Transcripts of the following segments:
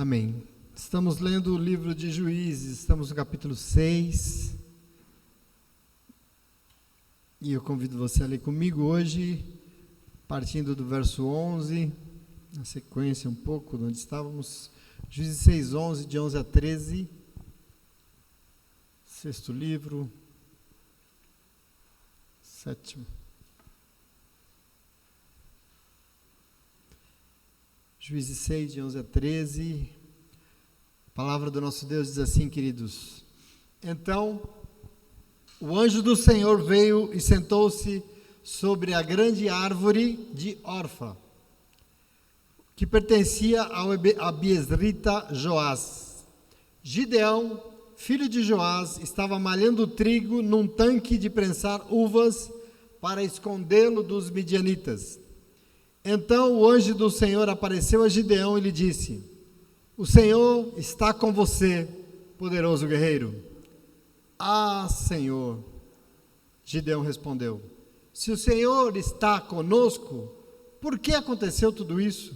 Amém. Estamos lendo o livro de Juízes, estamos no capítulo 6. E eu convido você a ler comigo hoje, partindo do verso 11, na sequência um pouco de onde estávamos. Juízes 6, 11, de 11 a 13. Sexto livro. Sétimo. Juízes 6, de 11 a 13, a palavra do nosso Deus diz assim, queridos: Então, o anjo do Senhor veio e sentou-se sobre a grande árvore de Orfa, que pertencia ao abiezrita Joás. Gideão, filho de Joás, estava malhando trigo num tanque de prensar uvas para escondê-lo dos midianitas. Então o anjo do Senhor apareceu a Gideão e lhe disse: O Senhor está com você, poderoso guerreiro. Ah, Senhor, Gideão respondeu: Se o Senhor está conosco, por que aconteceu tudo isso?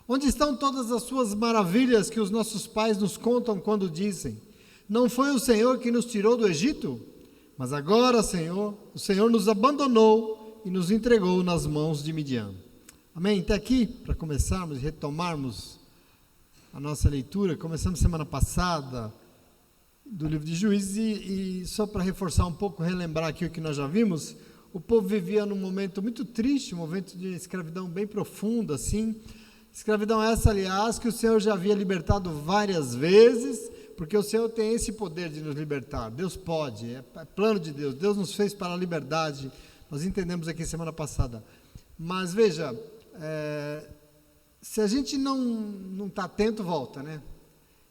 Onde estão todas as suas maravilhas que os nossos pais nos contam quando dizem: Não foi o Senhor que nos tirou do Egito? Mas agora, Senhor, o Senhor nos abandonou e nos entregou nas mãos de Midian. Amém? Até aqui, para começarmos e retomarmos a nossa leitura, começamos semana passada do livro de Juízes e só para reforçar um pouco, relembrar aqui o que nós já vimos, o povo vivia num momento muito triste, um momento de escravidão bem profunda, assim. Escravidão essa, aliás, que o Senhor já havia libertado várias vezes, porque o Senhor tem esse poder de nos libertar. Deus pode, é plano de Deus. Deus nos fez para a liberdade, nós entendemos aqui semana passada. Mas veja, se a gente não está atento, volta, né?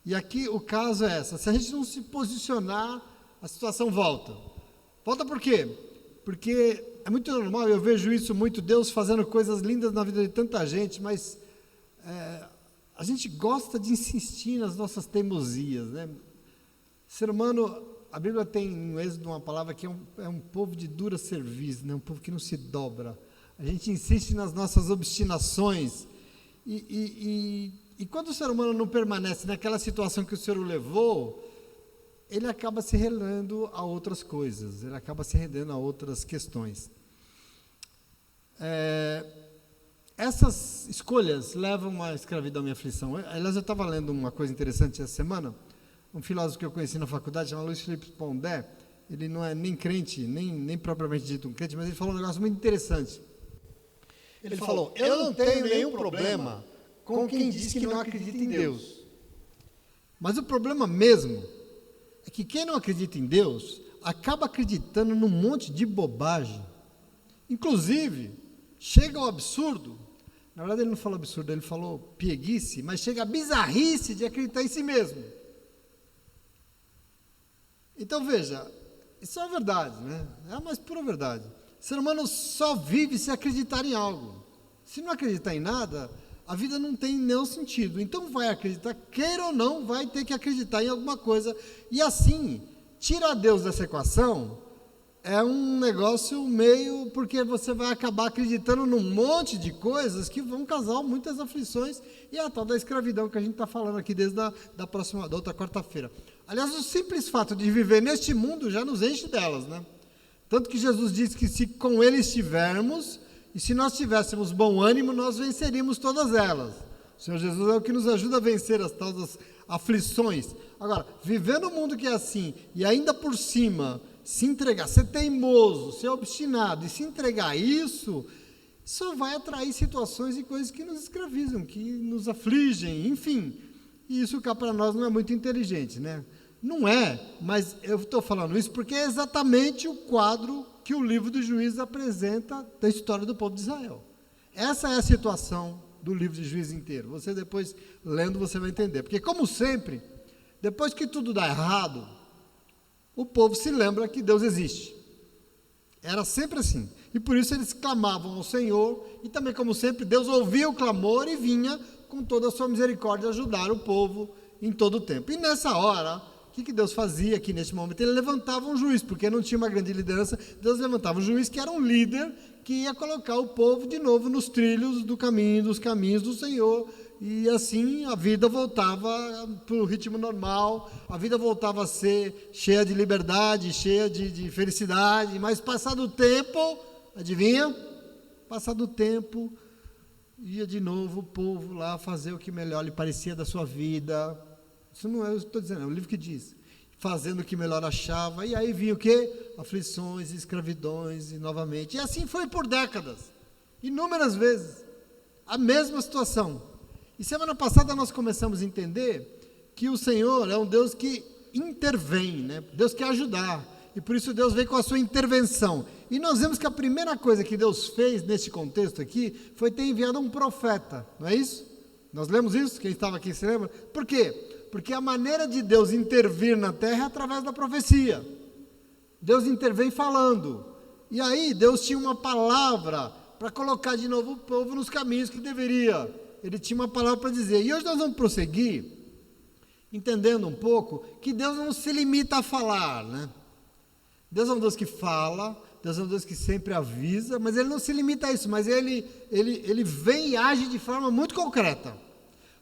E aqui o caso é essa: se a gente não se posicionar, a situação volta. Volta por quê? Porque é muito normal, eu vejo isso muito, Deus fazendo coisas lindas na vida de tanta gente, mas a gente gosta de insistir nas nossas teimosias, né? Ser humano, a Bíblia tem no Êxodo uma palavra que é um povo de dura cerviz, né? Um povo que não se dobra. A gente insiste nas nossas obstinações e quando o ser humano não permanece naquela situação que o Senhor o levou, ele acaba se rendendo a outras coisas, ele acaba se rendendo a outras questões. Essas escolhas levam à escravidão e à aflição. Aliás, eu estava lendo uma coisa interessante essa semana, um filósofo que eu conheci na faculdade, chamado Luiz Felipe Pondé. Ele não é nem crente, nem propriamente dito um crente, mas ele falou um negócio muito interessante. Ele falou: eu não tenho nenhum problema com quem diz que não acredita em Deus. Mas o problema mesmo é que quem não acredita em Deus acaba acreditando num monte de bobagem. Inclusive, chega ao absurdo. Na verdade, ele não falou absurdo, ele falou pieguice, mas chega a bizarrice de acreditar em si mesmo. Então veja, isso é uma verdade, né? É a mais pura verdade. O ser humano só vive se acreditar em algo. Se não acreditar em nada, a vida não tem nenhum sentido. Então vai acreditar, queira ou não, vai ter que acreditar em alguma coisa. E assim, tirar Deus dessa equação é um negócio meio, porque você vai acabar acreditando num monte de coisas que vão causar muitas aflições, e é a tal da escravidão que a gente está falando aqui desde da outra quarta-feira. Aliás, o simples fato de viver neste mundo já nos enche delas, né? Tanto que Jesus disse que se com Ele estivermos, e se nós tivéssemos bom ânimo, nós venceríamos todas elas. O Senhor Jesus é o que nos ajuda a vencer as tais das aflições. Agora, viver num mundo que é assim, e ainda por cima, se entregar, ser teimoso, ser obstinado, e se entregar a isso, só vai atrair situações e coisas que nos escravizam, que nos afligem, enfim. E isso cá para nós não é muito inteligente, né? Não é, mas eu estou falando isso porque é exatamente o quadro que o livro dos Juízes apresenta da história do povo de Israel. Essa é a situação do livro de Juízes inteiro. Você depois, lendo, você vai entender. Porque, como sempre, depois que tudo dá errado, o povo se lembra que Deus existe. Era sempre assim. E por isso eles clamavam ao Senhor, e também, como sempre, Deus ouvia o clamor e vinha com toda a sua misericórdia ajudar o povo em todo o tempo. E nessa hora, o que Deus fazia aqui neste momento? Ele levantava um juiz, porque não tinha uma grande liderança. Deus levantava um juiz que era um líder, que ia colocar o povo de novo nos trilhos do caminho, dos caminhos do Senhor, e assim a vida voltava para o ritmo normal, a vida voltava a ser cheia de liberdade, cheia de felicidade, mas passado o tempo, adivinha? Passado o tempo, ia de novo o povo lá fazer o que melhor lhe parecia da sua vida. Isso não é, eu estou dizendo, é o livro que diz. Fazendo o que melhor achava, e aí vinha o quê? Aflições, escravidões, e novamente. E assim foi por décadas, inúmeras vezes, a mesma situação. E semana passada nós começamos a entender que o Senhor é um Deus que intervém, né? Deus quer ajudar, e por isso Deus veio com a sua intervenção. E nós vemos que a primeira coisa que Deus fez nesse contexto aqui, foi ter enviado um profeta, não é isso? Nós lemos isso? Quem estava aqui se lembra? Por quê? Porque a maneira de Deus intervir na terra é através da profecia. Deus intervém falando. E aí Deus tinha uma palavra para colocar de novo o povo nos caminhos que deveria. Ele tinha uma palavra para dizer. E hoje nós vamos prosseguir, entendendo um pouco, que Deus não se limita a falar, né? Deus é um Deus que fala, Deus é um Deus que sempre avisa, mas Ele não se limita a isso, mas Ele vem e age de forma muito concreta.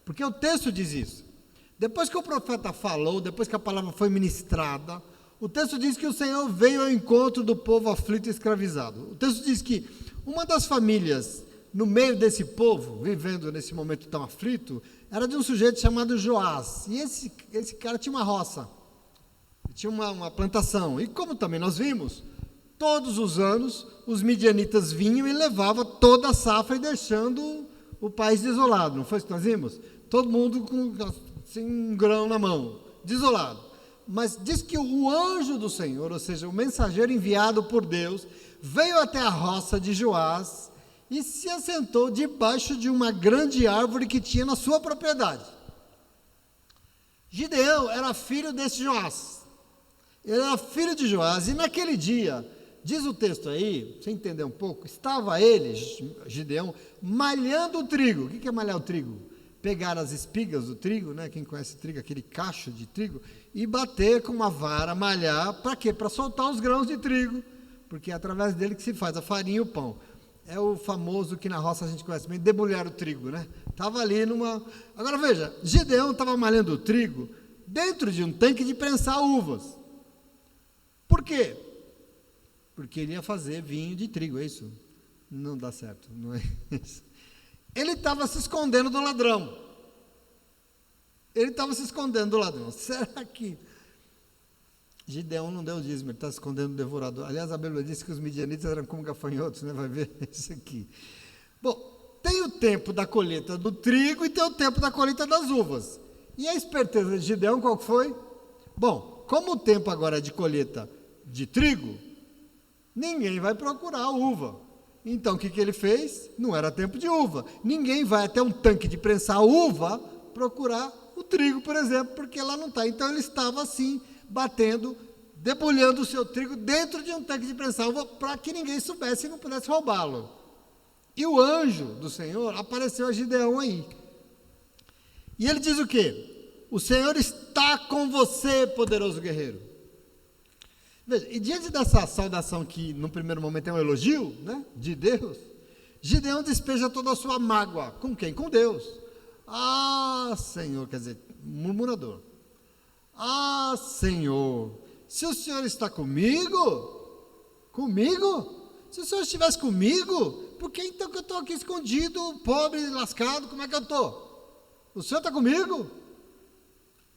Porque o texto diz isso. Depois que o profeta falou, depois que a palavra foi ministrada, o texto diz que o Senhor veio ao encontro do povo aflito e escravizado. O texto diz que uma das famílias, no meio desse povo, vivendo nesse momento tão aflito, era de um sujeito chamado Joás. E esse cara tinha uma roça, tinha uma plantação. E como também nós vimos, todos os anos os midianitas vinham e levavam toda a safra e deixando o país desolado. Não foi isso que nós vimos? Todo mundo com assim, um grão na mão, desolado. Mas diz que o anjo do Senhor, ou seja, o mensageiro enviado por Deus, veio até a roça de Joás e se assentou debaixo de uma grande árvore que tinha na sua propriedade. Gideão era filho desse Joás. Ele era filho de Joás, e naquele dia, diz o texto aí, você entender um pouco, estava ele, Gideão, malhando o trigo. O que é malhar o trigo? Pegar as espigas do trigo, né? Quem conhece trigo, aquele cacho de trigo, e bater com uma vara, malhar, para quê? Para soltar os grãos de trigo, porque é através dele que se faz a farinha e o pão. É o famoso que na roça a gente conhece bem, debulhar o trigo, né? Estava ali numa... Agora veja, Gideão estava malhando o trigo dentro de um tanque de prensar uvas. Por quê? Porque ele ia fazer vinho de trigo, é isso? Não dá certo, não é isso. Ele estava se escondendo do ladrão. Ele estava se escondendo do ladrão. Será que Gideão não deu o dízimo? Ele está se escondendo do devorador. Aliás, a Bíblia diz que os midianitas eram como gafanhotos, né? Vai ver isso aqui. Bom, tem o tempo da colheita do trigo e tem o tempo da colheita das uvas. E a esperteza de Gideão qual foi? Bom, como o tempo agora é de colheita de trigo, ninguém vai procurar a uva. Então, o que ele fez? Não era tempo de uva. Ninguém vai até um tanque de prensar uva procurar o trigo, por exemplo, porque lá não está. Então, ele estava assim, batendo, debulhando o seu trigo dentro de um tanque de prensar uva para que ninguém soubesse e não pudesse roubá-lo. E o anjo do Senhor apareceu a Gideão aí. E ele diz o quê? O Senhor está com você, poderoso guerreiro. Veja, e diante dessa saudação que no primeiro momento é um elogio, né, de Deus, Gideão despeja toda a sua mágoa. Com quem? Com Deus. Ah, Senhor, quer dizer, murmurador. Ah, Senhor, se o Senhor está comigo, se o Senhor estivesse comigo, por que então que eu estou aqui escondido, pobre, lascado, como é que eu estou? O Senhor está comigo?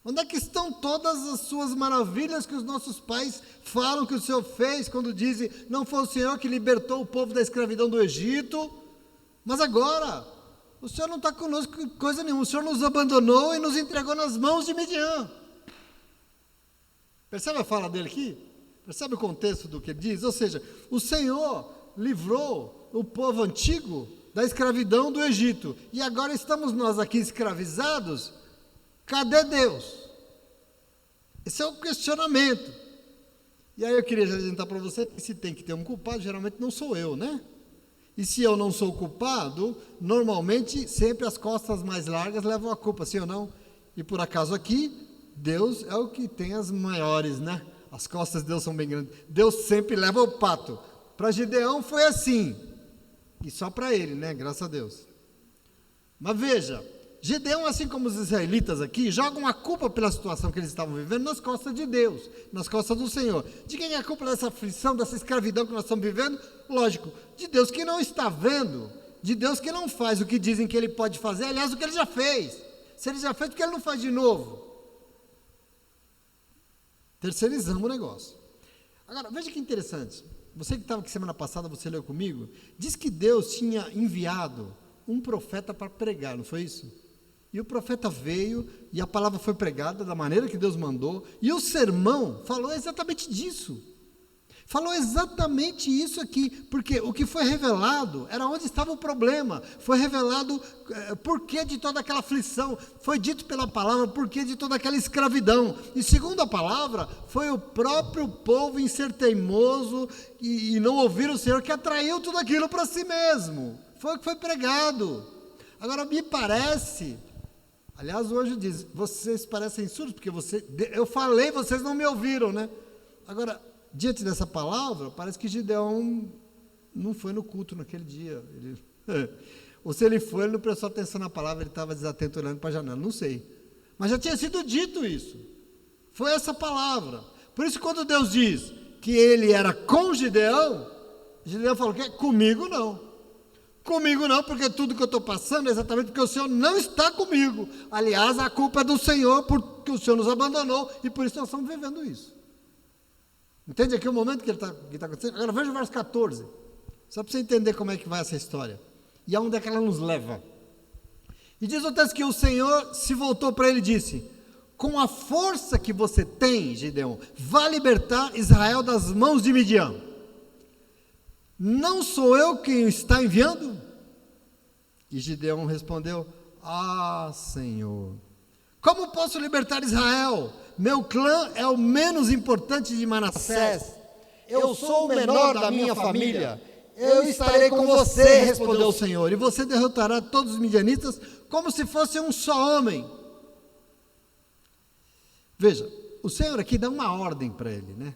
Onde é que estão todas as suas maravilhas que os nossos pais falam que o Senhor fez, quando dizem, não foi o Senhor que libertou o povo da escravidão do Egito, mas agora, o Senhor não está conosco em coisa nenhuma, o Senhor nos abandonou e nos entregou nas mãos de Midian. Percebe a fala dele aqui? Percebe o contexto do que ele diz? Ou seja, o Senhor livrou o povo antigo da escravidão do Egito, e agora estamos nós aqui escravizados. Cadê Deus? Esse é o questionamento. E aí eu queria já adiantar para você que se tem que ter um culpado, geralmente não sou eu, né? E se eu não sou o culpado, normalmente sempre as costas mais largas levam a culpa, sim ou não? E por acaso aqui, Deus é o que tem as maiores, né? As costas de Deus são bem grandes. Deus sempre leva o pato. Para Gideão foi assim. E só para ele, né? Graças a Deus. Mas veja, Gideão, assim como os israelitas aqui, jogam a culpa pela situação que eles estavam vivendo nas costas de Deus, nas costas do Senhor. De quem é a culpa dessa aflição, dessa escravidão que nós estamos vivendo? Lógico, de Deus que não está vendo, de Deus que não faz o que dizem que Ele pode fazer, aliás, o que Ele já fez. Se Ele já fez, por que Ele não faz de novo? Terceirizamos o negócio. Agora, veja que interessante. Você que estava aqui semana passada, você leu comigo, diz que Deus tinha enviado um profeta para pregar, não foi isso? E o profeta veio, e a palavra foi pregada da maneira que Deus mandou, e o sermão falou exatamente disso. Falou exatamente isso aqui, porque o que foi revelado era onde estava o problema, foi revelado porquê de toda aquela aflição, foi dito pela palavra porquê de toda aquela escravidão, e segundo a palavra, foi o próprio povo em ser teimoso e não ouvir o Senhor que atraiu tudo aquilo para si mesmo, foi o que foi pregado. Agora me parece, aliás o anjo diz, vocês parecem surdos, porque eu falei, vocês não me ouviram, né? Agora, diante dessa palavra, parece que Gideão não foi no culto naquele dia. Ou se ele foi, ele não prestou atenção na palavra, ele estava desatento olhando para a janela, não sei. Mas já tinha sido dito isso. Foi essa palavra. Por isso, quando Deus diz que ele era com Gideão, Gideão falou, comigo não. Comigo não, porque tudo que eu estou passando é exatamente porque o Senhor não está comigo. Aliás, a culpa é do Senhor, porque o Senhor nos abandonou, e por isso nós estamos vivendo isso. Entende aqui o momento que está acontecendo? Agora veja o verso 14, só para você entender como é que vai essa história, e aonde é que ela nos leva. E diz o texto que o Senhor se voltou para ele e disse, com a força que você tem, Gideão, vá libertar Israel das mãos de Midian. Não sou eu quem o está enviando? E Gideão respondeu, Senhor, como posso libertar Israel? Meu clã é o menos importante de Manassés. Eu sou o menor da minha família. Eu estarei com você, respondeu o Senhor, e você derrotará todos os midianitas como se fosse um só homem. Veja, o Senhor aqui dá uma ordem para ele, né?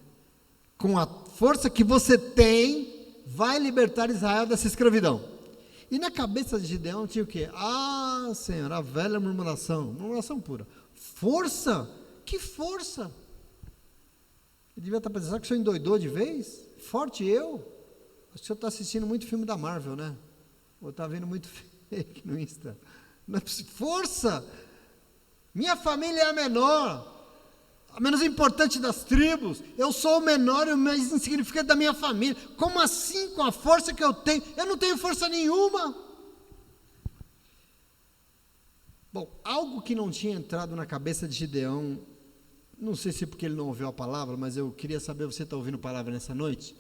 Com a força que você tem, vai libertar Israel dessa escravidão. E na cabeça de Gideão tinha o quê? Senhor, a velha murmuração pura. Força? Que força? Ele devia estar pensando que o senhor endoidou de vez? Forte eu? Acho que o senhor está assistindo muito filme da Marvel, né? Ou está vendo muito fake no Insta. Força! Minha família é a menor, a menos importante das tribos. Eu sou o menor e o mais insignificante da minha família. Como assim, com a força que eu tenho? Eu não tenho força nenhuma. Bom, algo que não tinha entrado na cabeça de Gideão, não sei se porque ele não ouviu a palavra, mas eu queria saber, você está ouvindo a palavra nessa noite?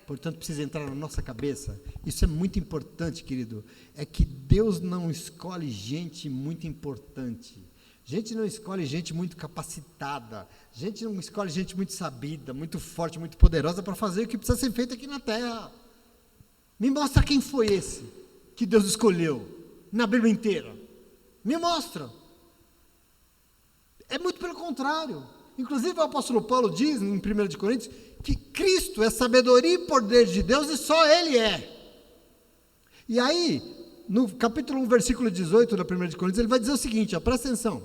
Portanto, precisa entrar na nossa cabeça. Isso é muito importante, querido. É que Deus não escolhe gente muito importante. Gente não escolhe gente muito capacitada. Gente não escolhe gente muito sabida, muito forte, muito poderosa para fazer o que precisa ser feito aqui na terra. Me mostra quem foi esse que Deus escolheu na Bíblia inteira. Me mostra. É muito pelo contrário. Inclusive o apóstolo Paulo diz em 1 Coríntios que Cristo é sabedoria e poder de Deus e só Ele é. E aí, no capítulo 1, versículo 18 da 1 Coríntios, ele vai dizer o seguinte, presta atenção.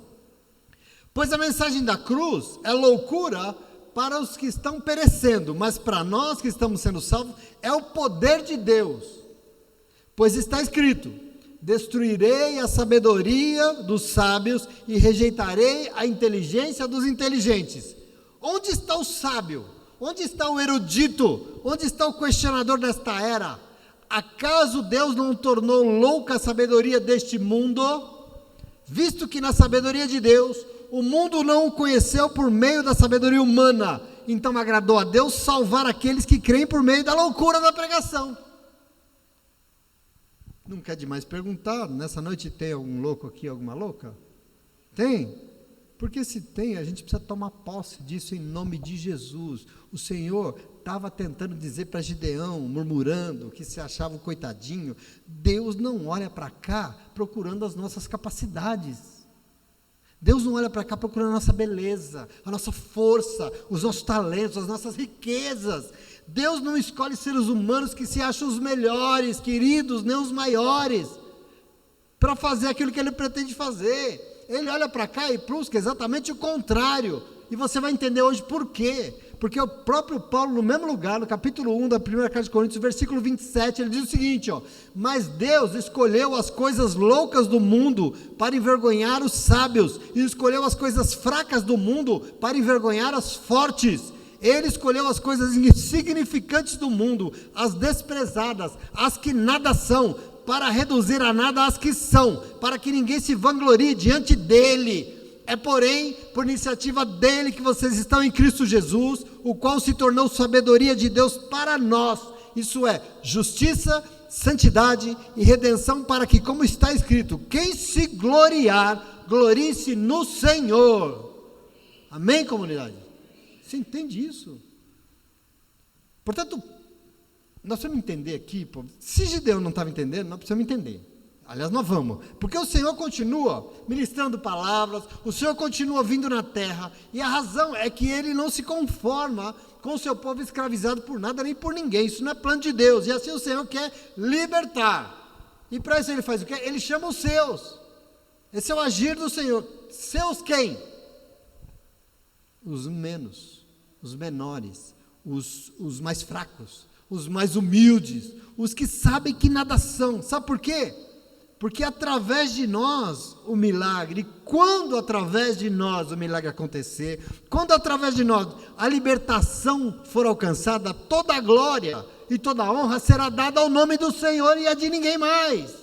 Pois a mensagem da cruz é loucura para os que estão perecendo, mas para nós que estamos sendo salvos é o poder de Deus. Pois está escrito, destruirei a sabedoria dos sábios e rejeitarei a inteligência dos inteligentes. Onde está o sábio? Onde está o erudito? Onde está o questionador desta era? Acaso Deus não tornou louca a sabedoria deste mundo? Visto que na sabedoria de Deus, o mundo não o conheceu por meio da sabedoria humana, então agradou a Deus salvar aqueles que creem por meio da loucura da pregação. Não quer demais perguntar, nessa noite tem algum louco aqui, alguma louca? Tem? Porque se tem, a gente precisa tomar posse disso em nome de Jesus. O Senhor estava tentando dizer para Gideão, murmurando, que se achava um coitadinho, Deus não olha para cá procurando as nossas capacidades. Deus não olha para cá procurando a nossa beleza, a nossa força, os nossos talentos, as nossas riquezas. Deus não escolhe seres humanos que se acham os melhores, queridos, nem os maiores. para fazer aquilo que ele pretende fazer. Ele olha para cá e busca exatamente o contrário. E você vai entender hoje por quê. Porque o próprio Paulo, no mesmo lugar, no capítulo 1 da primeira carta de Coríntios, versículo 27, ele diz o seguinte, mas Deus escolheu as coisas loucas do mundo para envergonhar os sábios, e escolheu as coisas fracas do mundo para envergonhar as fortes. Ele escolheu as coisas insignificantes do mundo, as desprezadas, as que nada são, para reduzir a nada as que são, para que ninguém se vanglorie diante dele. É, porém, por iniciativa dele que vocês estão em Cristo Jesus, o qual se tornou sabedoria de Deus para nós, isso é, justiça, santidade e redenção, para que, como está escrito, quem se gloriar, glorie-se no Senhor. Amém, comunidade? Você entende isso? Portanto, nós precisamos entender aqui, se Gideão não estava entendendo, nós precisamos entender. Aliás, nós vamos, porque o Senhor continua ministrando palavras, o Senhor continua vindo na terra, e a razão é que Ele não se conforma com o seu povo escravizado por nada, nem por ninguém. Isso não é plano de Deus, e assim o Senhor quer libertar, e para isso Ele faz o quê? Ele chama os seus. Esse é o agir do Senhor. Seus quem? Os menos, os menores, os mais fracos, os mais humildes, os que sabem que nada são. Sabe por quê? Porque através de nós o milagre, quando através de nós o milagre acontecer, quando através de nós a libertação for alcançada, toda a glória e toda a honra será dada ao nome do Senhor e a de ninguém mais.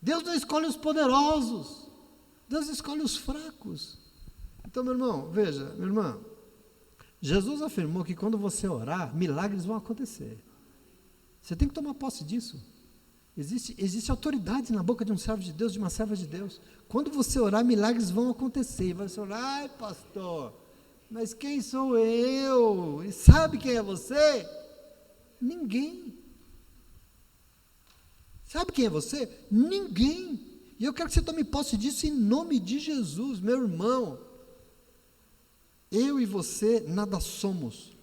Deus não escolhe os poderosos, Deus escolhe os fracos. Então, meu irmão, veja, minha irmã, Jesus afirmou que quando você orar, milagres vão acontecer. Você tem que tomar posse disso. Existe autoridade na boca de um servo de Deus, de uma serva de Deus. Quando você orar, milagres vão acontecer. E você orar, ai pastor, mas quem sou eu? E sabe quem é você? Ninguém. Sabe quem é você? Ninguém. E eu quero que você tome posse disso em nome de Jesus, meu irmão. Eu e você nada somos,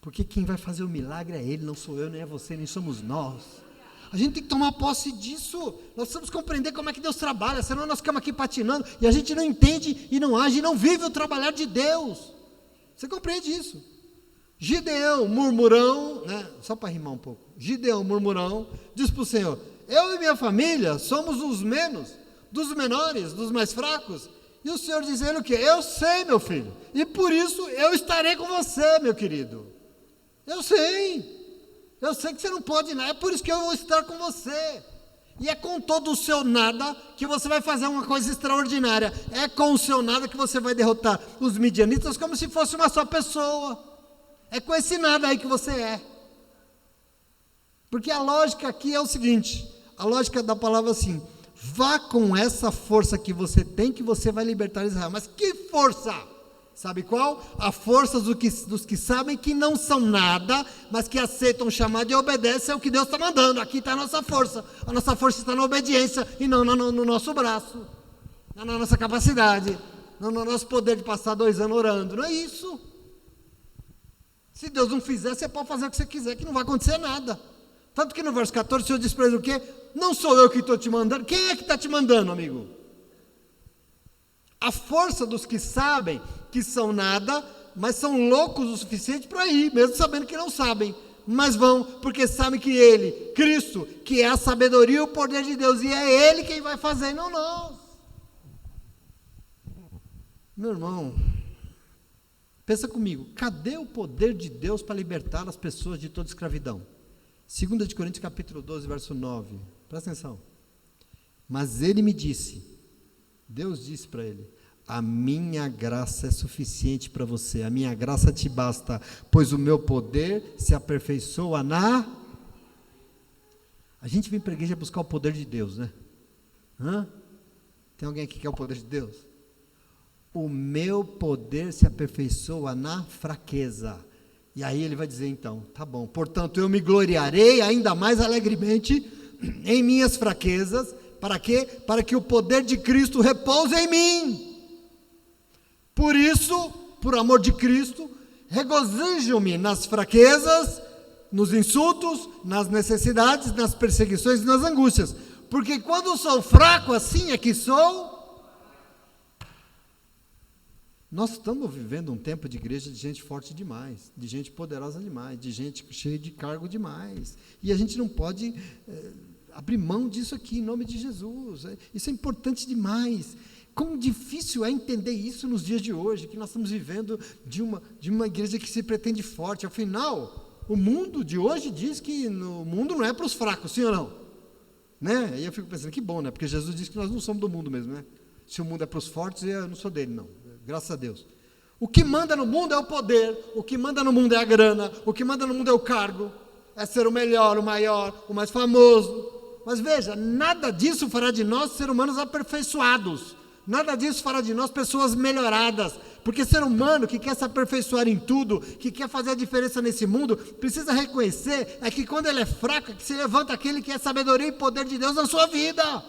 porque quem vai fazer o milagre é Ele, não sou eu, nem é você, nem somos nós. A gente tem que tomar posse disso. Nós precisamos compreender como é que Deus trabalha, senão nós ficamos aqui patinando, e a gente não entende, e não age, e não vive o trabalhar de Deus. Você compreende isso? Gideão, murmurão, né? Só para rimar um pouco, Gideão, murmurão, diz para o Senhor, eu e minha família somos os menos, dos menores, dos mais fracos. E o Senhor dizendo o quê? Eu sei, meu filho, e por isso eu estarei com você, meu querido. Eu sei que você não pode nada, é por isso que eu vou estar com você. E é com todo o seu nada que você vai fazer uma coisa extraordinária. É com o seu nada que você vai derrotar os midianitas como se fosse uma só pessoa. É com esse nada aí que você é. Porque a lógica aqui é o seguinte, a lógica da palavra assim, vá com essa força que você tem, que você vai libertar Israel. Mas que força? Sabe qual? A força dos que sabem que não são nada, mas que aceitam o chamado e obedecem ao que Deus está mandando. Aqui está a nossa força. A nossa força está na obediência e não no nosso braço, não na nossa capacidade, não no nosso poder de passar 2 anos orando. Não é isso. Se Deus não fizer, você pode fazer o que você quiser, que não vai acontecer nada. Tanto que no verso 14 o Senhor diz para ele o quê? Não sou eu que estou te mandando. Quem é que está te mandando, amigo? A força dos que sabem que são nada, mas são loucos o suficiente para ir, mesmo sabendo que não sabem, mas vão, porque sabem que Ele, Cristo, que é a sabedoria e o poder de Deus, e é Ele quem vai fazer, não nós. Meu irmão, pensa comigo, cadê o poder de Deus para libertar as pessoas de toda escravidão? 2 de Coríntios capítulo 12, verso 9, presta atenção. Mas ele me disse, Deus disse para ele, a minha graça é suficiente para você, a minha graça te basta, pois o meu poder se aperfeiçoa na... A gente vem para a igreja buscar o poder de Deus, né? Tem alguém aqui que quer o poder de Deus? O meu poder se aperfeiçoa na fraqueza. E aí ele vai dizer então, tá bom, portanto eu me gloriarei ainda mais alegremente em minhas fraquezas. Para quê? Para que o poder de Cristo repouse em mim. Por isso, por amor de Cristo, regozijo-me nas fraquezas, nos insultos, nas necessidades, nas perseguições e nas angústias. Porque quando sou fraco, assim é que sou. Nós estamos vivendo um tempo de igreja de gente forte demais, de gente poderosa demais, de gente cheia de cargo demais. E a gente não pode abrir mão disso aqui, em nome de Jesus. Isso é importante demais. Como difícil é entender isso nos dias de hoje, que nós estamos vivendo de uma igreja que se pretende forte. Afinal, o mundo de hoje diz que o mundo não é para os fracos, sim ou não? Né? E eu fico pensando, que bom, né? Porque Jesus disse que nós não somos do mundo mesmo, né? Se o mundo é para os fortes, eu não sou dele, não. Graças a Deus. O que manda no mundo é o poder, o que manda no mundo é a grana, o que manda no mundo é o cargo, é ser o melhor, o maior, o mais famoso. Mas veja, nada disso fará de nós seres humanos aperfeiçoados, nada disso fará de nós pessoas melhoradas, porque ser humano que quer se aperfeiçoar em tudo, que quer fazer a diferença nesse mundo, precisa reconhecer que quando ele é fraco, que se levanta aquele que é sabedoria e poder de Deus na sua vida.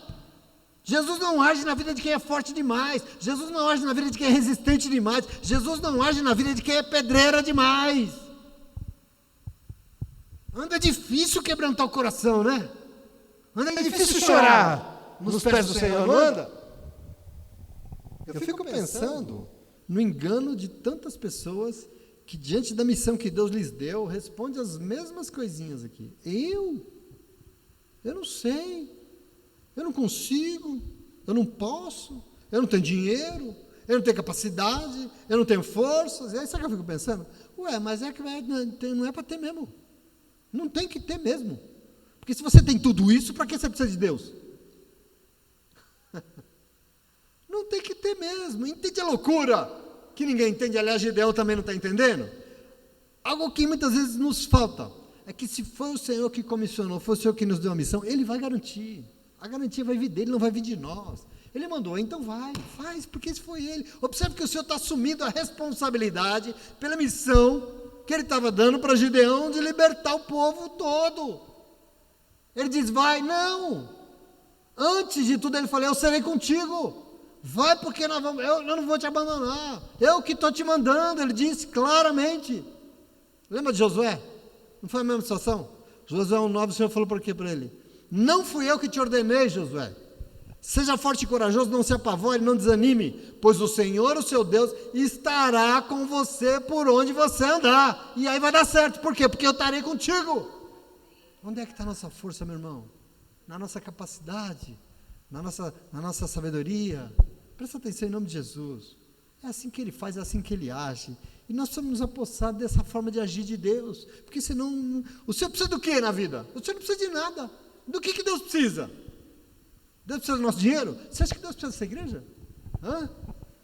Jesus não age na vida de quem é forte demais, Jesus não age na vida de quem é resistente demais, Jesus não age na vida de quem é pedreira demais. Anda difícil quebrantar o coração, né? Anda difícil chorar nos pés do Senhor, não anda? Eu fico pensando no engano de tantas pessoas que diante da missão que Deus lhes deu, responde as mesmas coisinhas aqui. Eu não sei. Eu não consigo, eu não posso, eu não tenho dinheiro, eu não tenho capacidade, eu não tenho forças. E aí sabe o que eu fico pensando? Mas é que não é para ter mesmo. Não tem que ter mesmo. Porque se você tem tudo isso, para que você precisa de Deus? Não tem que ter mesmo. Entende a loucura que ninguém entende? Aliás, Gideão também não está entendendo. Algo que muitas vezes nos falta é que se foi o Senhor que comissionou, foi o Senhor que nos deu a missão, Ele vai garantir. A garantia vai vir dele, não vai vir de nós. Ele mandou, então faz, porque esse foi ele. Observe que o Senhor está assumindo a responsabilidade pela missão que ele estava dando para Gideão de libertar o povo todo. Ele diz, não. Antes de tudo ele falou, eu serei contigo. Vai porque eu não vou te abandonar. Eu que estou te mandando, ele disse claramente. Lembra de Josué? Não foi a mesma situação? Josué 1,9, o Senhor falou por quê para ele? Não fui eu que te ordenei, Josué. Seja forte e corajoso, não se apavore, não desanime, pois o Senhor, o seu Deus, estará com você por onde você andar. E aí vai dar certo. Por quê? Porque eu estarei contigo. Onde é que está a nossa força, meu irmão? Na nossa capacidade, na nossa sabedoria. Presta atenção em nome de Jesus. É assim que Ele faz, é assim que Ele age. E nós precisamos nos apossar dessa forma de agir de Deus. Porque senão, o Senhor precisa do que na vida? O Senhor não precisa de nada. Do que Deus precisa? Deus precisa do nosso dinheiro? Você acha que Deus precisa dessa igreja?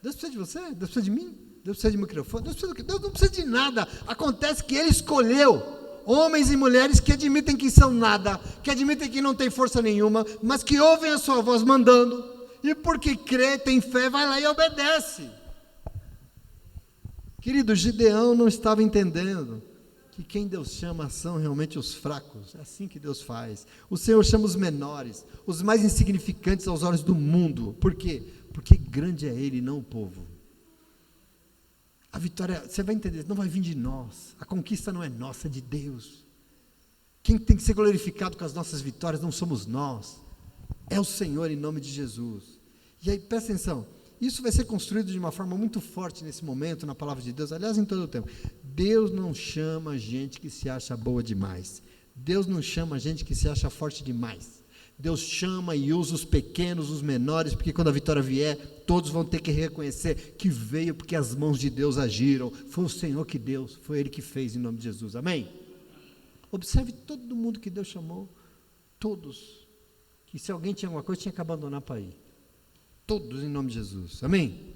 Deus precisa de você? Deus precisa de mim? Deus precisa de microfone? Deus precisa do quê? Deus não precisa de nada. Acontece que Ele escolheu homens e mulheres que admitem que são nada, que admitem que não tem força nenhuma, mas que ouvem a sua voz mandando, e porque crê, tem fé, vai lá e obedece. Querido, Gideão não estava entendendo que quem Deus chama são realmente os fracos. É assim que Deus faz. O Senhor chama os menores, os mais insignificantes aos olhos do mundo. Por quê? Porque grande é Ele, não o povo. A vitória, você vai entender, não vai vir de nós. A conquista não é nossa, é de Deus. Quem tem que ser glorificado com as nossas vitórias não somos nós. É o Senhor, em nome de Jesus. E aí, presta atenção. Isso vai ser construído de uma forma muito forte nesse momento, na palavra de Deus, aliás, em todo o tempo. Deus não chama gente que se acha boa demais. Deus não chama gente que se acha forte demais. Deus chama e usa os pequenos, os menores, porque quando a vitória vier, todos vão ter que reconhecer que veio porque as mãos de Deus agiram. Foi o Senhor que deu, foi Ele que fez, em nome de Jesus. Amém? Observe todo mundo que Deus chamou, todos, que se alguém tinha alguma coisa, tinha que abandonar para ir. Todos em nome de Jesus, amém?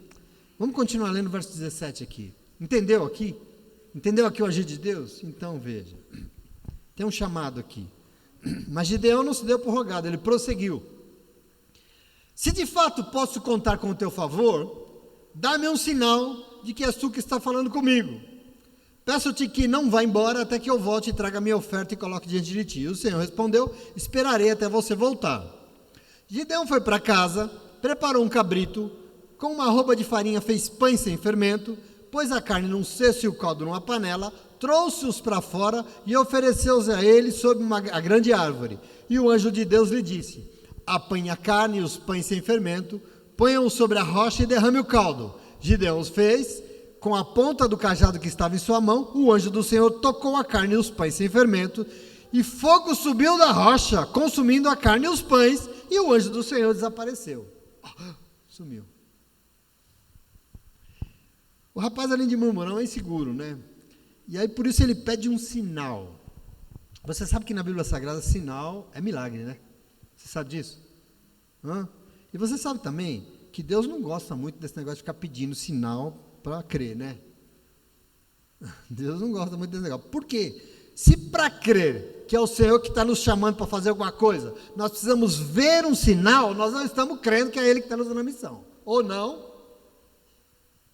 Vamos continuar lendo o verso 17 aqui. Entendeu aqui? Entendeu aqui o agir de Deus? Então veja, tem um chamado aqui. Mas Gideão não se deu por rogado, ele prosseguiu. Se de fato posso contar com o teu favor, dá-me um sinal de que és tu que está falando comigo. Peço-te que não vá embora até que eu volte e traga minha oferta e coloque diante de ti. E o Senhor respondeu, esperarei até você voltar. Gideão foi para casa, preparou um cabrito, com uma arroba de farinha fez pães sem fermento, pôs a carne num cesto e o caldo numa panela, trouxe-os para fora e ofereceu-os a ele sob a grande árvore. E o anjo de Deus lhe disse: apanhe a carne e os pães sem fermento, ponha-os sobre a rocha e derrame o caldo. Gideão os fez, com a ponta do cajado que estava em sua mão, o anjo do Senhor tocou a carne e os pães sem fermento, e fogo subiu da rocha, consumindo a carne e os pães, e o anjo do Senhor desapareceu. Sumiu. O rapaz, além de murmurar, é inseguro, né? E aí, por isso, ele pede um sinal. Você sabe que na Bíblia Sagrada, sinal é milagre, né? Você sabe disso? E você sabe também que Deus não gosta muito desse negócio de ficar pedindo sinal para crer, né? Deus não gosta muito desse negócio. Por quê? Se para crer que é o Senhor que está nos chamando para fazer alguma coisa, nós precisamos ver um sinal, nós não estamos crendo que é Ele que está nos dando a missão. Ou não?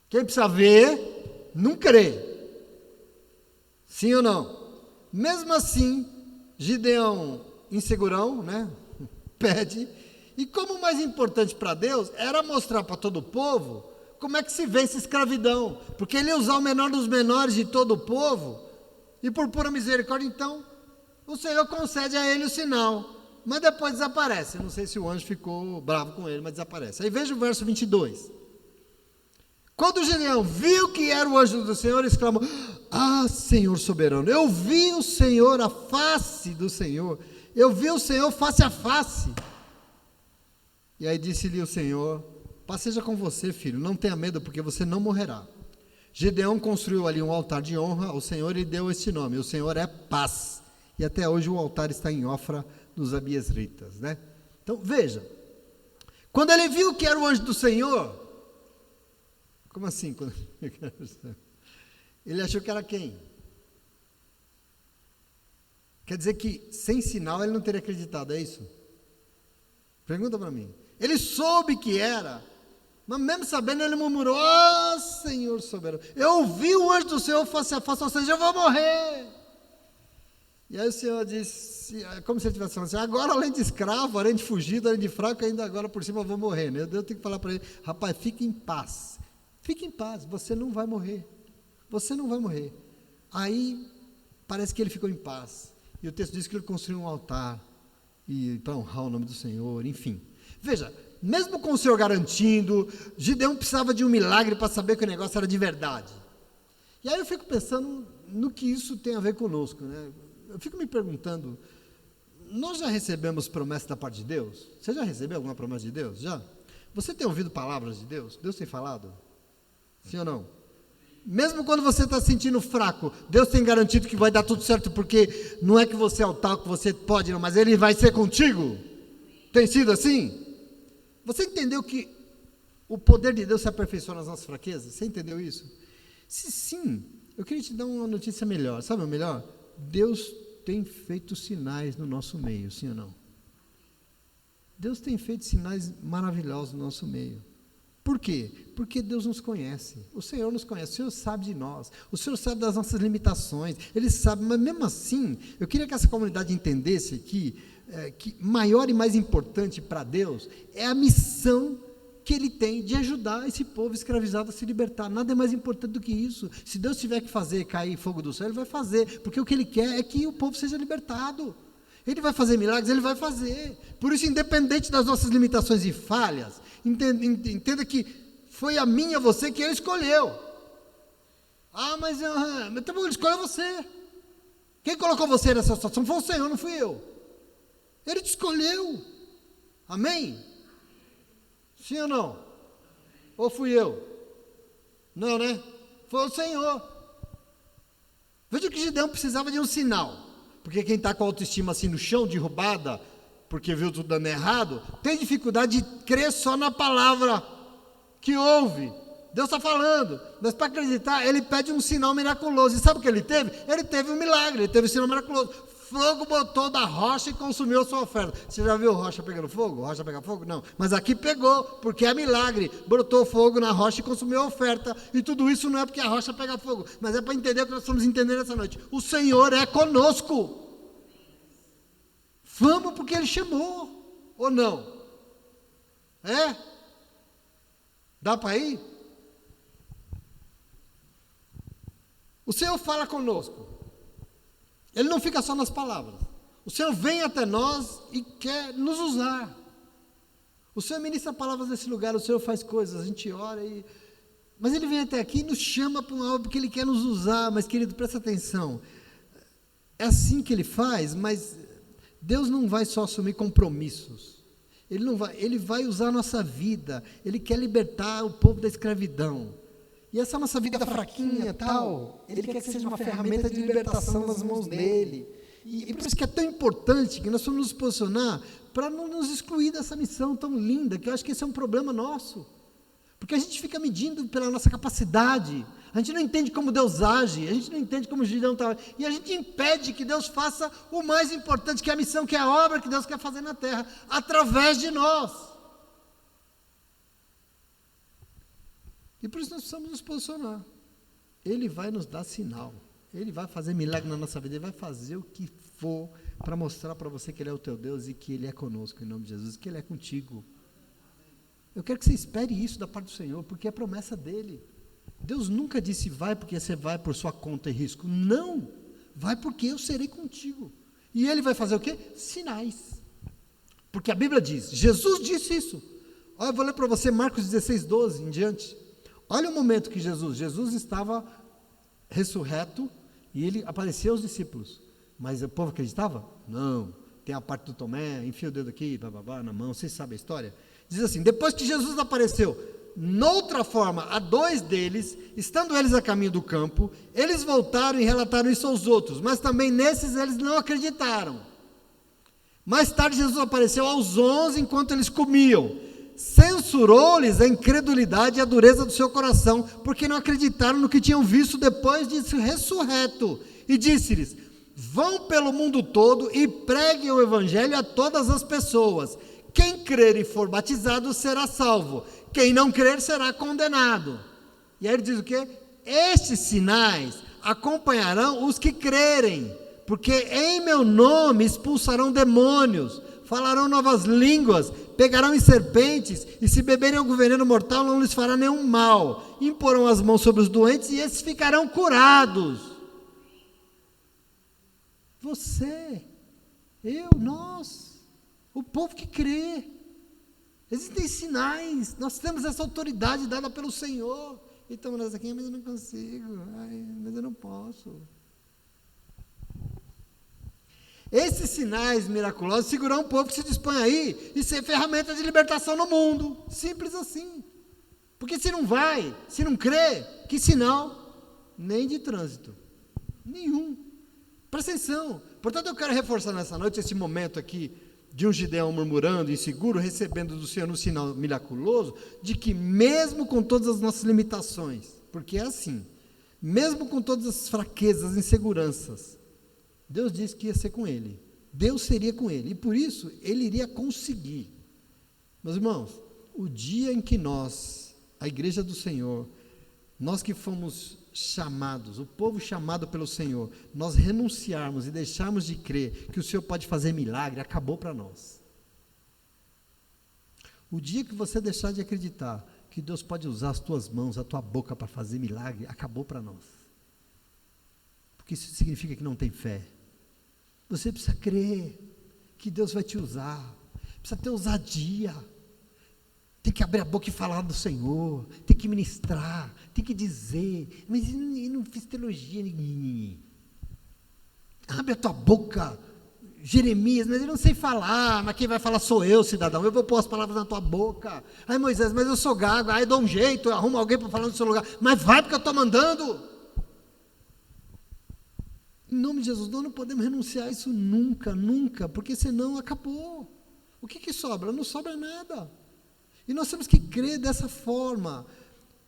Quem precisa ver, não crê. Sim ou não? Mesmo assim, Gideão, insegurão, né? Pede. E como o mais importante para Deus era mostrar para todo o povo como é que se vence a escravidão. Porque ele ia usar o menor dos menores de todo o povo. E por pura misericórdia, então, o Senhor concede a ele o sinal. Mas depois desaparece. Não sei se o anjo ficou bravo com ele, mas desaparece. Aí veja o verso 22. Quando Gideão viu que era o anjo do Senhor, exclamou: ah, Senhor soberano, eu vi o Senhor, a face do Senhor. Eu vi o Senhor face a face. E aí disse-lhe o Senhor: paz seja com você, filho, não tenha medo, porque você não morrerá. Gideão construiu ali um altar de honra ao Senhor e deu este nome: o Senhor é paz. E até hoje o altar está em Ofra dos Abiezritas, né? Então veja, quando ele viu que era o anjo do Senhor, como assim? Ele achou que era quem? Quer dizer que sem sinal ele não teria acreditado, é isso? Pergunta para mim. Ele soube que era, mas mesmo sabendo ele murmurou: ah, Senhor soberano, eu vi o anjo do Senhor face a face, ou seja, eu vou morrer. E aí o Senhor disse, como se ele estivesse falando assim: agora além de escravo, além de fugido, além de fraco, ainda agora por cima eu vou morrer, né? Eu tenho que falar para ele: rapaz, fique em paz. Fique em paz, você não vai morrer. Você não vai morrer. Aí, parece que ele ficou em paz. E o texto diz que ele construiu um altar para honrar o nome do Senhor, enfim. Veja, mesmo com o Senhor garantindo, Gideão precisava de um milagre para saber que o negócio era de verdade. E aí eu fico pensando no que isso tem a ver conosco, né? Eu fico me perguntando, nós já recebemos promessa da parte de Deus? Você já recebeu alguma promessa de Deus? Já? Você tem ouvido palavras de Deus? Deus tem falado? Sim ou não? Mesmo quando você está se sentindo fraco, Deus tem garantido que vai dar tudo certo, porque não é que você é o tal que você pode, não, mas Ele vai ser contigo. Tem sido assim? Você entendeu que o poder de Deus se aperfeiçoa nas nossas fraquezas? Você entendeu isso? Se sim, eu queria te dar uma notícia melhor. Sabe o melhor? Deus tem feito sinais no nosso meio, sim ou não? Deus tem feito sinais maravilhosos no nosso meio. Por quê? Porque Deus nos conhece, o Senhor nos conhece, o Senhor sabe de nós, o Senhor sabe das nossas limitações, Ele sabe, mas mesmo assim, eu queria que essa comunidade entendesse aqui, que maior e mais importante para Deus é a missão que Ele tem de ajudar esse povo escravizado a se libertar. Nada é mais importante do que isso. Se Deus tiver que fazer cair fogo do céu, Ele vai fazer, porque o que Ele quer é que o povo seja libertado. Ele vai fazer milagres, Ele vai fazer. Por isso, independente das nossas limitações e falhas, entenda que foi a mim e a você que Ele escolheu. Ah, mas então Ele escolheu você. Quem colocou você nessa situação foi o Senhor, não fui eu. Ele te escolheu. Amém? Sim ou não? Ou fui eu? Não, né? Foi o Senhor. Veja que Gideão precisava de um sinal. Porque quem está com a autoestima assim no chão, derrubada, porque viu tudo dando errado, tem dificuldade de crer só na palavra que ouve. Deus está falando, mas para acreditar, ele pede um sinal miraculoso. E sabe o que ele teve? Ele teve um milagre, ele teve um sinal miraculoso. Fogo botou da rocha e consumiu a sua oferta. Você já viu rocha pegando fogo? Rocha pegar fogo? Não. Mas aqui pegou, porque é milagre. Brotou fogo na rocha e consumiu a oferta. E tudo isso não é porque a rocha pega fogo, mas é para entender o que nós estamos entendendo essa noite. O Senhor é conosco. Vamos porque Ele chamou. Ou não? É? Dá para ir? O Senhor fala conosco. Ele não fica só nas palavras. O Senhor vem até nós e quer nos usar. O Senhor ministra palavras nesse lugar, o Senhor faz coisas, a gente ora e... Mas Ele vem até aqui e nos chama para algo porque Ele quer nos usar. Mas, querido, presta atenção. É assim que Ele faz, mas Deus não vai só assumir compromissos. Ele vai usar a nossa vida. Ele quer libertar o povo da escravidão. E essa nossa vida fraquinha, tal, Ele quer que seja uma ferramenta de libertação nas mãos dEle. E por isso que é tão importante que nós vamos nos posicionar para não nos excluir dessa missão tão linda, que eu acho que esse é um problema nosso. Porque a gente fica medindo pela nossa capacidade, a gente não entende como Deus age, a gente não entende como Gideão está, e a gente impede que Deus faça o mais importante, que é a missão, que é a obra que Deus quer fazer na terra, através de nós. E por isso nós precisamos nos posicionar. Ele vai nos dar sinal, Ele vai fazer milagre na nossa vida, Ele vai fazer o que for para mostrar para você que Ele é o teu Deus e que Ele é conosco, em nome de Jesus, que Ele é contigo. Eu quero que você espere isso da parte do Senhor, porque é promessa dEle. Deus nunca disse vai porque você vai por sua conta e risco. Não, vai porque eu serei contigo. E Ele vai fazer o quê? Sinais. Porque a Bíblia diz, Jesus disse isso. Olha, eu vou ler para você Marcos 16, 12 em diante. Olha o momento que Jesus estava ressurreto e Ele apareceu aos discípulos. Mas o povo acreditava? Não. Tem a parte do Tomé, enfia o dedo aqui, bababá, na mão, vocês sabem a história? Diz assim, depois que Jesus apareceu, noutra forma, a dois deles, estando eles a caminho do campo, eles voltaram e relataram isso aos outros, mas também nesses eles não acreditaram. Mais tarde Jesus apareceu aos 11 enquanto eles comiam, censurou-lhes a incredulidade e a dureza do seu coração, porque não acreditaram no que tinham visto depois de ressurreto, e disse-lhes, vão pelo mundo todo e preguem o evangelho a todas as pessoas. Quem crer e for batizado será salvo, quem não crer será condenado. E aí ele diz o quê? Estes sinais acompanharão os que crerem, porque em meu nome expulsarão demônios, falarão novas línguas, pegarão em serpentes, e se beberem algum veneno mortal não lhes fará nenhum mal, imporão as mãos sobre os doentes e esses ficarão curados. Você, eu, nós, o povo que crê, existem sinais, nós temos essa autoridade dada pelo Senhor, então nós aqui, mas eu não consigo, mas eu não posso. Esses sinais miraculosos segurarão o povo que se dispõe aí e ser ferramenta de libertação no mundo, simples assim, porque se não vai, se não crê, que sinal? Nem de trânsito, nenhum. Presta atenção, portanto eu quero reforçar nessa noite esse momento aqui de um Gideão murmurando, inseguro, recebendo do Senhor um sinal miraculoso, de que mesmo com todas as nossas limitações, porque é assim, mesmo com todas as fraquezas, inseguranças, Deus disse que ia ser com ele, Deus seria com ele, e por isso ele iria conseguir. Meus irmãos, o dia em que nós, a igreja do Senhor, nós que fomos chamados, o povo chamado pelo Senhor, nós renunciarmos e deixarmos de crer que o Senhor pode fazer milagre, acabou para nós. O dia que você deixar de acreditar que Deus pode usar as tuas mãos, a tua boca para fazer milagre, acabou para nós. Porque isso significa que não tem fé. Você precisa crer que Deus vai te usar, precisa ter ousadia, tem que abrir a boca e falar do Senhor, tem que ministrar, tem que dizer, mas eu não fiz teologia, abre a tua boca, Jeremias, mas eu não sei falar, mas quem vai falar sou eu, cidadão, eu vou pôr as palavras na tua boca. Ai Moisés, mas eu sou gago, aí dou um jeito, eu arrumo alguém para falar no seu lugar, mas vai porque eu estou mandando. Em nome de Jesus, nós não podemos renunciar a isso nunca, nunca, porque senão acabou. O que sobra? Não sobra nada. E nós temos que crer dessa forma.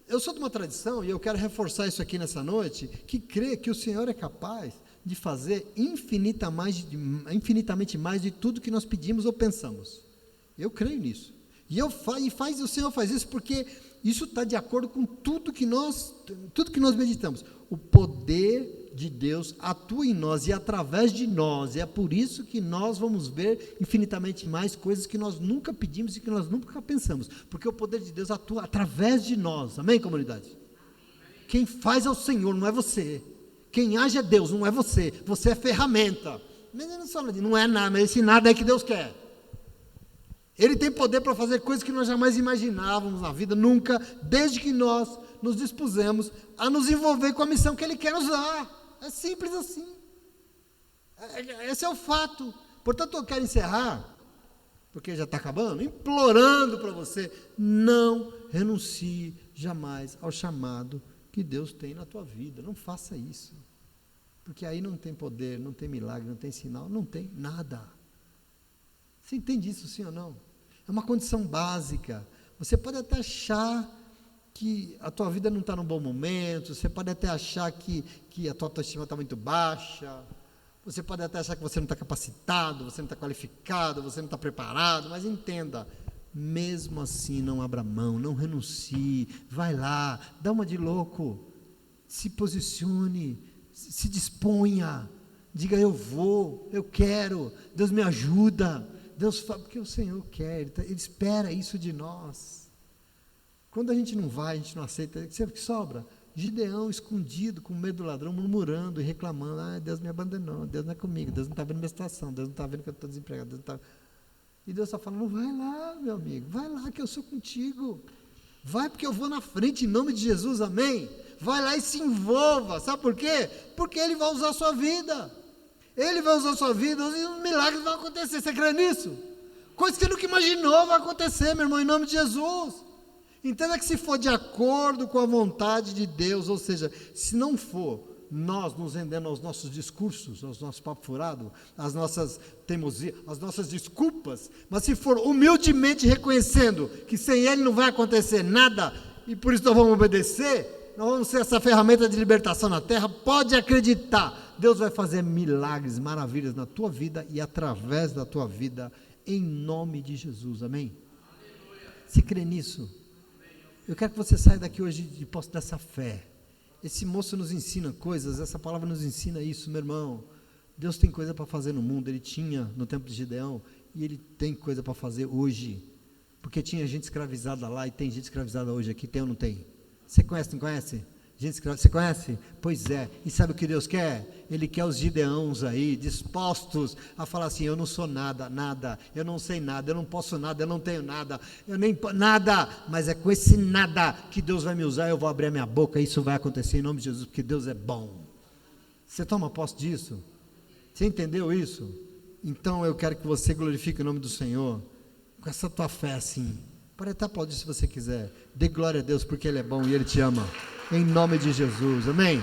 Eu sou de uma tradição, e eu quero reforçar isso aqui nessa noite, que crê que o Senhor é capaz de fazer infinitamente mais de tudo que nós pedimos ou pensamos. Eu creio nisso. E o Senhor faz isso porque isso está de acordo com tudo que nós meditamos. O poder de Deus atua em nós e através de nós, e é por isso que nós vamos ver infinitamente mais coisas que nós nunca pedimos e que nós nunca pensamos, porque o poder de Deus atua através de nós, amém, comunidade? Quem faz é o Senhor, não é você. Quem age é Deus, não é você. Você é ferramenta. Mas ele não fala de não é nada, mas esse nada é que Deus quer. Ele tem poder para fazer coisas que nós jamais imaginávamos na vida, nunca, desde que nós nos dispusemos a nos envolver com a missão que Ele quer nos dar. É simples assim. Esse é o fato. Portanto, eu quero encerrar, porque já está acabando, implorando para você, não renuncie jamais ao chamado que Deus tem na tua vida. Não faça isso. Porque aí não tem poder, não tem milagre, não tem sinal, não tem nada. Você entende isso, sim ou não? É uma condição básica. Você pode até achar que a tua vida não está num bom momento, você pode até achar que a tua autoestima está muito baixa, você pode até achar que você não está capacitado, você não está qualificado, você não está preparado, mas entenda, mesmo assim não abra mão, não renuncie, vai lá, dá uma de louco, se posicione, se disponha, diga eu vou, eu quero, Deus me ajuda, Deus fala, porque o Senhor quer, Ele espera isso de nós. Quando a gente não vai, a gente não aceita, sabe o que sobra? Gideão escondido, com medo do ladrão, murmurando e reclamando, Deus me abandonou, Deus não é comigo, Deus não está vendo minha situação, Deus não está vendo que eu estou desempregado, Deus não tá... E Deus está falando, vai lá meu amigo, vai lá que eu sou contigo, vai porque eu vou na frente em nome de Jesus, amém? Vai lá e se envolva, sabe por quê? Porque Ele vai usar a sua vida, Ele vai usar a sua vida, e os milagres vão acontecer, você crê nisso? Coisa que você nunca imaginou vai acontecer, meu irmão, em nome de Jesus. Entenda que se for de acordo com a vontade de Deus, ou seja, se não for nós nos rendendo aos nossos discursos, aos nossos papos furados, às nossas teimosias, às nossas desculpas, mas se for humildemente reconhecendo que sem Ele não vai acontecer nada, e por isso nós vamos obedecer, nós vamos ser essa ferramenta de libertação na terra, pode acreditar, Deus vai fazer milagres, maravilhas na tua vida e através da tua vida, em nome de Jesus, amém? Se crê nisso? Eu quero que você saia daqui hoje de posse dessa fé. Esse moço nos ensina coisas, essa palavra nos ensina isso, meu irmão. Deus tem coisa para fazer no mundo, Ele tinha no tempo de Gideão, e Ele tem coisa para fazer hoje. Porque tinha gente escravizada lá e tem gente escravizada hoje aqui, tem ou não tem? Você conhece, não conhece? Gente escravizada, você conhece? Pois é, e sabe o que Deus quer? Ele quer os Gideãos aí, dispostos a falar assim, eu não sou nada, eu não sei nada, eu não posso nada, eu não tenho nada, eu nem nada, mas é com esse nada que Deus vai me usar, eu vou abrir a minha boca, e isso vai acontecer em nome de Jesus, porque Deus é bom. Você toma posse disso? Você entendeu isso? Então eu quero que você glorifique o nome do Senhor, com essa tua fé assim, pode até aplaudir se você quiser, dê glória a Deus porque Ele é bom e Ele te ama. Em nome de Jesus, amém?